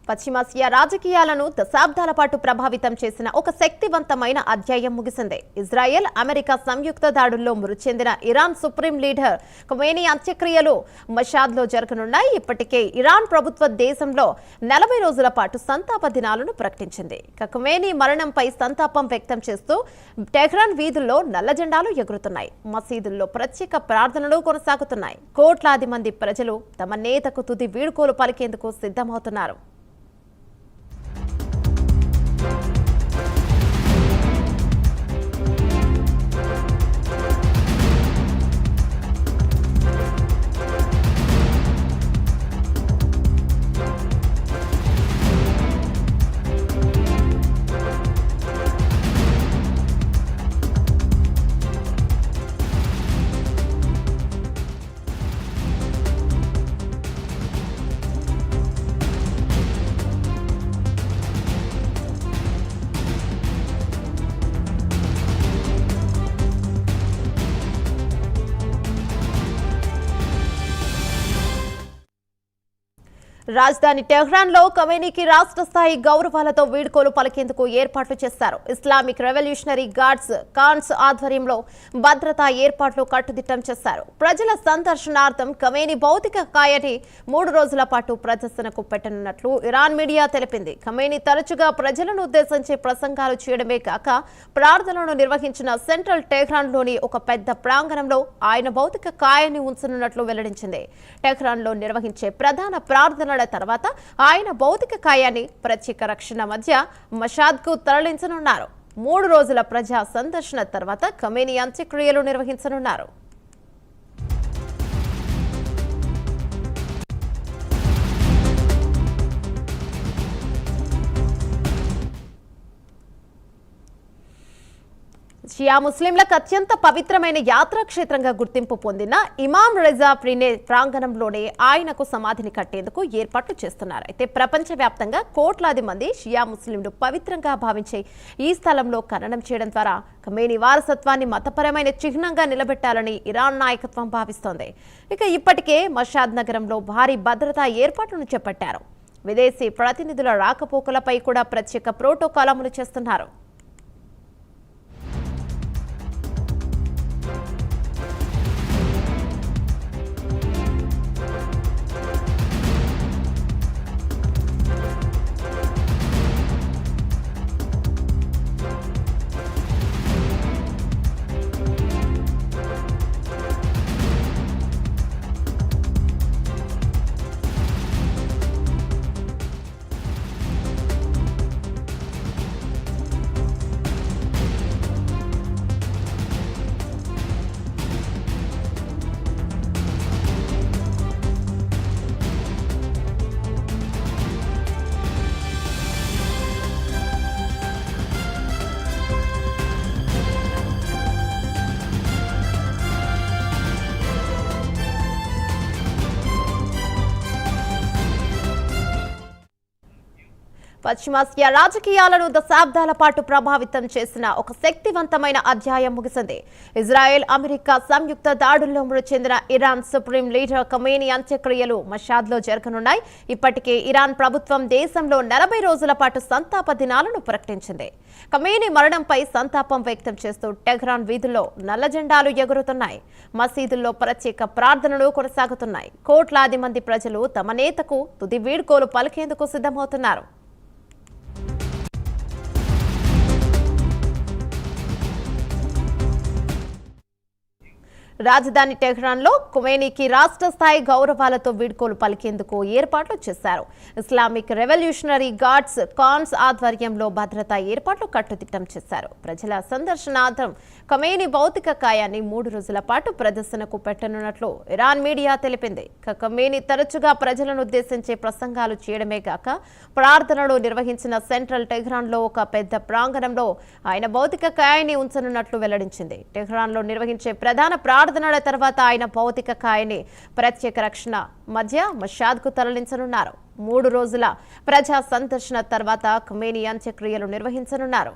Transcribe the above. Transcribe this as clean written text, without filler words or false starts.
పశ్చిమాసియా రాజకీయాలను దశాబ్దాల పాటు ప్రభావితం చేసిన ఒక శక్తివంతమైన అధ్యాయం ముగిసింది. ఇజ్రాయెల్ అమెరికా సంయుక్త దాడుల్లో మృతి చెందిన ఇరాన్ సుప్రీం లీడర్ ఖమేనీ అంత్యక్రియలు మషాద్లో జరగనున్నాయి. ఇప్పటికే ఇరాన్ ప్రభుత్వ దేశంలో 40 రోజుల పాటు సంతాప దినాలను ప్రకటించింది. ఖమేనీ మరణంపై సంతాపం వ్యక్తం చేస్తూ టెహ్రాన్ వీధుల్లో నల్ల జెండాలు ఎగురుతున్నాయి. మసీదుల్లో ప్రత్యేక ప్రార్థనలు కొనసాగుతున్నాయి. కోట్లాది మంది ప్రజలు తమ నేతకు తుది వీడ్కోలు పలికేందుకు సిద్ధమవుతున్నారు. రాజధాని టెహ్రాన్ లో ఖమేనీకి రాష్ట్ర స్థాయి గౌరవాలతో వీడ్కోలు పలికేందుకు ఏర్పాట్లు చేశారు. ఇస్లామిక్ రెవల్యూషనరీ గార్డ్స్ ఖాన్స్ ఆధ్వర్యంలో భద్రతా ఏర్పాట్లు కట్టుదిట్టం చేశారు. ప్రజల సందర్శనార్థం ఖమేనీ భౌతిక కాయాన్ని 3 రోజుల పాటు ప్రదర్శనకు పెట్టనున్నట్లు ఇరాన్ మీడియా తెలిపింది. ఖమేనీ తరచుగా ప్రజలను ఉద్దేశించి ప్రసంగాలు చేయడమే కాక ప్రార్థనలను నిర్వహించిన సెంట్రల్ టెహ్రాన్ లోని ఒక పెద్ద ప్రాంగణంలో ఆయన భౌతిక కాయాన్ని ఉంచనున్నట్లు వెల్లడించింది. టెహ్రాన్ లో నిర్వహించే ప్రధాన ప్రార్థన తర్వాత ఆయన భౌతిక కాయాన్ని ప్రత్యేక రక్షణ మధ్య మషాద్కు తరలించనున్నారు. 3 రోజుల ప్రజా సందర్శన తర్వాత ఖమేనీ అంత్యక్రియలు నిర్వహించనున్నారు. షియా ముస్లింలకు అత్యంత పవిత్రమైన యాత్రాక్షేత్రంగా గుర్తింపు పొందిన ఇమాం రిజా ప్రినే ప్రాంగణంలోనే ఆయనకు సమాధిని కట్టేందుకు ఏర్పాట్లు చేస్తున్నారు. అయితే ప్రపంచవ్యాప్తంగా కోట్లాది మంది షియా ముస్లింలు పవిత్రంగా భావించే ఈ స్థలంలో ఖననం చేయడం ద్వారా ఖమేనీ వారసత్వాన్ని మతపరమైన చిహ్నంగా నిలబెట్టాలని ఇరాన్ నాయకత్వం భావిస్తోంది. ఇప్పటికే మషాద్ నగరంలో భారీ భద్రతా ఏర్పాట్లను చేపట్టారు. విదేశీ ప్రతినిధుల రాకపోకలపై కూడా ప్రత్యేక ప్రోటోకాల్ అమలు చేస్తున్నారు. పశ్చిమాసియా రాజకీయాలను దశాబ్దాల పాటు ప్రభావితం చేసిన ఒక శక్తివంతమైన అధ్యాయం ముగిసింది. ఇజ్రాయెల్ అమెరికా సంయుక్త దాడుల్లో మృతి చెందిన ఇరాన్ సుప్రీం లీడర్ ఖమేనీ అంత్యక్రియలు మషాద్లో జరగనున్నాయి. ఇప్పటికే ఇరాన్ ప్రభుత్వం దేశంలో 40 రోజుల పాటు సంతాప దినాలను ప్రకటించింది. ఖమేనీ మరణంపై సంతాపం వ్యక్తం చేస్తూ టెహ్రాన్ వీధుల్లో నల్ల జెండాలు ఎగురుతున్నాయి. మసీదుల్లో ప్రత్యేక ప్రార్థనలు కొనసాగుతున్నాయి. కోట్లాది మంది ప్రజలు తమ నేతకు తుది వీడ్కోలు పలికేందుకు సిద్ధమవుతున్నారు. రాజధాని టెహ్రాన్ లో ఖమేనీకి రాష్ట్ర స్థాయి గౌరవాలతో వీడ్కోలు పలికేందుకు ఏర్పాట్లు చేశారు. ఇస్లామిక్ రెవల్యూషనరీ గార్డ్స్ ఖాన్స్ ఆధ్వర్యంలో భద్రతా ఏర్పాట్లు కట్టుదిట్టం చేశారు. ప్రజల సందర్శనార్థం ఖమేనీ భౌతిక కాయాన్ని 3 రోజుల పాటు ప్రదర్శనకు పెట్టనున్నట్లు ఇరాన్ మీడియా తెలిపింది. ఖమేనీ తరచుగా ప్రజలను ఉద్దేశించే ప్రసంగాలు చేయడమే కాక ప్రార్థనలు నిర్వహించిన సెంట్రల్ టెహ్రాన్ లో ఒక పెద్ద ప్రాంగణంలో ఆయన భౌతిక కాయాన్ని ఉంచనున్నట్లు వెల్లడించింది. టెహ్రాన్ లో నిర్వహించే ప్రధాన ప్రార్థనల తర్వాత ఆయన భౌతిక కాయాన్ని ప్రత్యేక రక్షణ మధ్య మషాద్కు తరలించనున్నారు. 3 రోజుల ప్రజా సందర్శన తర్వాత ఖమేనీ అంత్యక్రియలు నిర్వహించనున్నారు.